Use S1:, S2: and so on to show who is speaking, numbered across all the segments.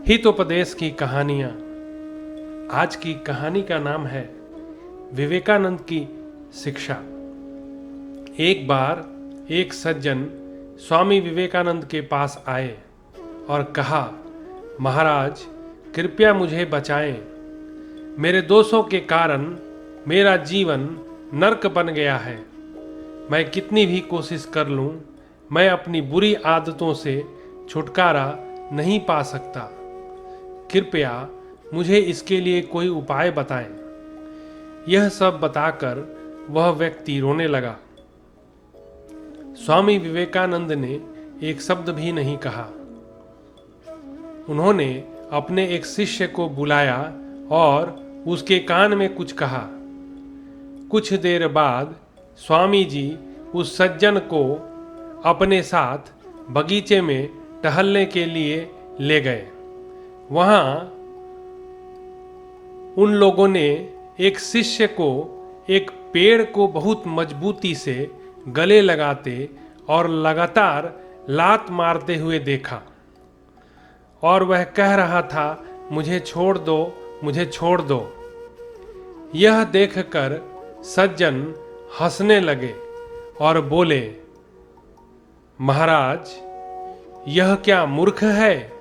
S1: हितोपदेश की कहानियां। आज की कहानी का नाम है विवेकानंद की शिक्षा। एक बार एक सज्जन स्वामी विवेकानंद के पास आए और कहा, महाराज कृपया मुझे बचाएं। मेरे दोषों के कारण मेरा जीवन नरक बन गया है। मैं कितनी भी कोशिश कर लूं, मैं अपनी बुरी आदतों से छुटकारा नहीं पा सकता। कृपया मुझे इसके लिए कोई उपाय बताएं। यह सब बताकर वह व्यक्ति रोने लगा। स्वामी विवेकानंद ने एक शब्द भी नहीं कहा। उन्होंने अपने एक शिष्य को बुलाया और उसके कान में कुछ कहा। कुछ देर बाद स्वामी जी उस सज्जन को अपने साथ बगीचे में टहलने के लिए ले गए। वहां उन लोगों ने एक शिष्य को एक पेड़ को बहुत मजबूती से गले लगाते और लगातार लात मारते हुए देखा और वह कह रहा था, मुझे छोड़ दो, मुझे छोड़ दो। यह देखकर सज्जन हंसने लगे और बोले, महाराज यह क्या मूर्ख है।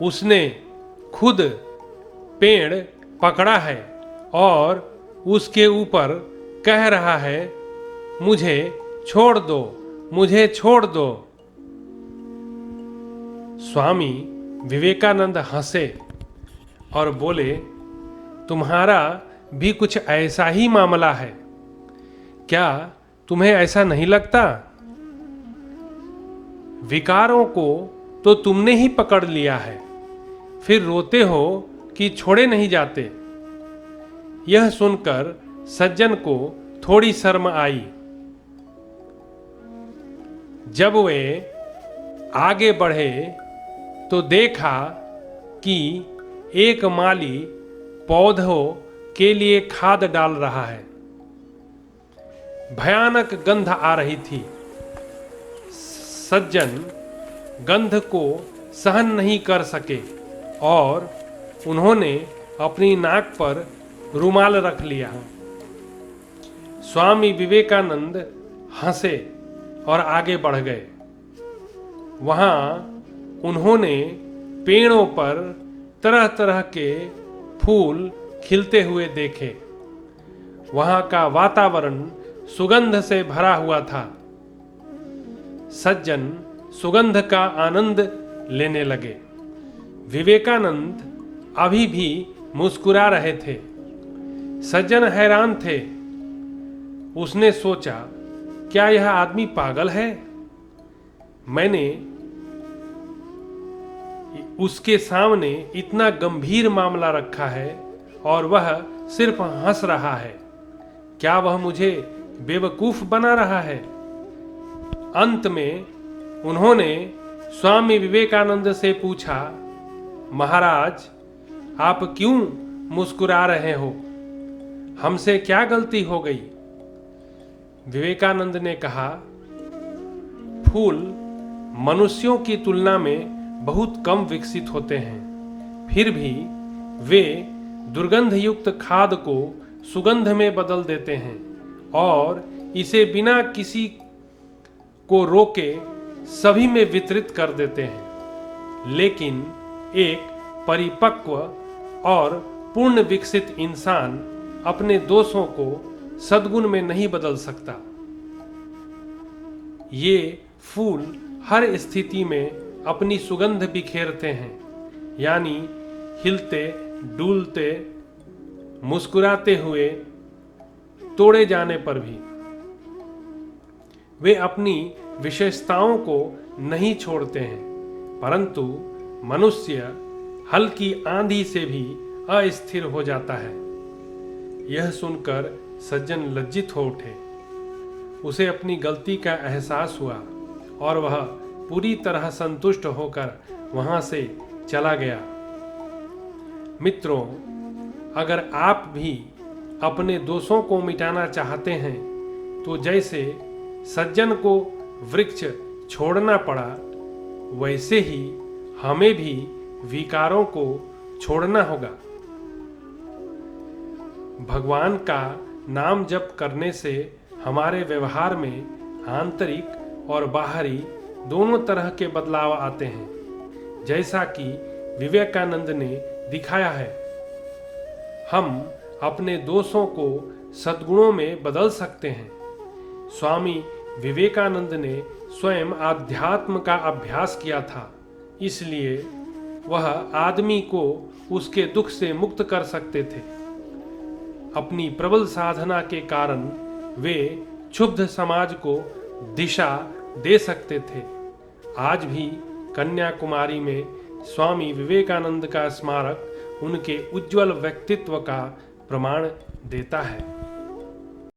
S1: उसने खुद पेड़ पकड़ा है और उसके ऊपर कह रहा है, मुझे छोड़ दो, मुझे छोड़ दो। स्वामी विवेकानंद हंसे और बोले, तुम्हारा भी कुछ ऐसा ही मामला है। क्या तुम्हें ऐसा नहीं लगता? विकारों को तो तुमने ही पकड़ लिया है, फिर रोते हो कि छोड़े नहीं जाते। यह सुनकर सज्जन को थोड़ी शर्म आई। जब वे आगे बढ़े तो देखा कि एक माली पौधों के लिए खाद डाल रहा है। भयानक गंध आ रही थी। सज्जन गंध को सहन नहीं कर सके और उन्होंने अपनी नाक पर रुमाल रख लिया। स्वामी विवेकानंद हंसे और आगे बढ़ गए। वहां उन्होंने पेड़ों पर तरह तरह के फूल खिलते हुए देखे। वहां का वातावरण सुगंध से भरा हुआ था। सज्जन सुगंध का आनंद लेने लगे। विवेकानंद अभी भी मुस्कुरा रहे थे। सज्जन हैरान थे। उसने सोचा, क्या यह आदमी पागल है? मैंने उसके सामने इतना गंभीर मामला रखा है और वह सिर्फ हंस रहा है। क्या वह मुझे बेवकूफ बना रहा है? अंत में उन्होंने स्वामी विवेकानंद से पूछा, महाराज आप क्यों मुस्कुरा रहे हो? हमसे क्या गलती हो गई? विवेकानंद ने कहा, फूल मनुष्यों की तुलना में बहुत कम विकसित होते हैं, फिर भी वे दुर्गंध युक्त खाद को सुगंध में बदल देते हैं और इसे बिना किसी को रोके सभी में वितरित कर देते हैं। लेकिन एक परिपक्व और पूर्ण विकसित इंसान अपने दोषों को सद्गुण में नहीं बदल सकता। ये फूल हर स्थिति में अपनी सुगंध बिखेरते हैं, यानी हिलते, डूलते, मुस्कुराते हुए, तोड़े जाने पर भी। वे अपनी विशेषताओं को नहीं छोड़ते हैं, परंतु मनुष्य हल्की आंधी से भी अस्थिर हो जाता है। यह सुनकर सज्जन लज्जित हो उठे। उसे अपनी गलती का एहसास हुआ और वह पूरी तरह संतुष्ट होकर वहां से चला गया। मित्रों, अगर आप भी अपने दोषों को मिटाना चाहते हैं तो जैसे सज्जन को वृक्ष छोड़ना पड़ा, वैसे ही हमें भी विकारों को छोड़ना होगा। भगवान का नाम जप करने से हमारे व्यवहार में आंतरिक और बाहरी दोनों तरह के बदलाव आते हैं, जैसा कि विवेकानंद ने दिखाया है। हम अपने दोषों को सद्गुणों में बदल सकते हैं। स्वामी विवेकानंद ने स्वयं आध्यात्म का अभ्यास किया था, इसलिए वह आदमी को उसके दुख से मुक्त कर सकते थे। अपनी प्रबल साधना के कारण वे क्षुब्ध समाज को दिशा दे सकते थे। आज भी कन्याकुमारी में स्वामी विवेकानंद का स्मारक उनके उज्जवल व्यक्तित्व का प्रमाण देता है।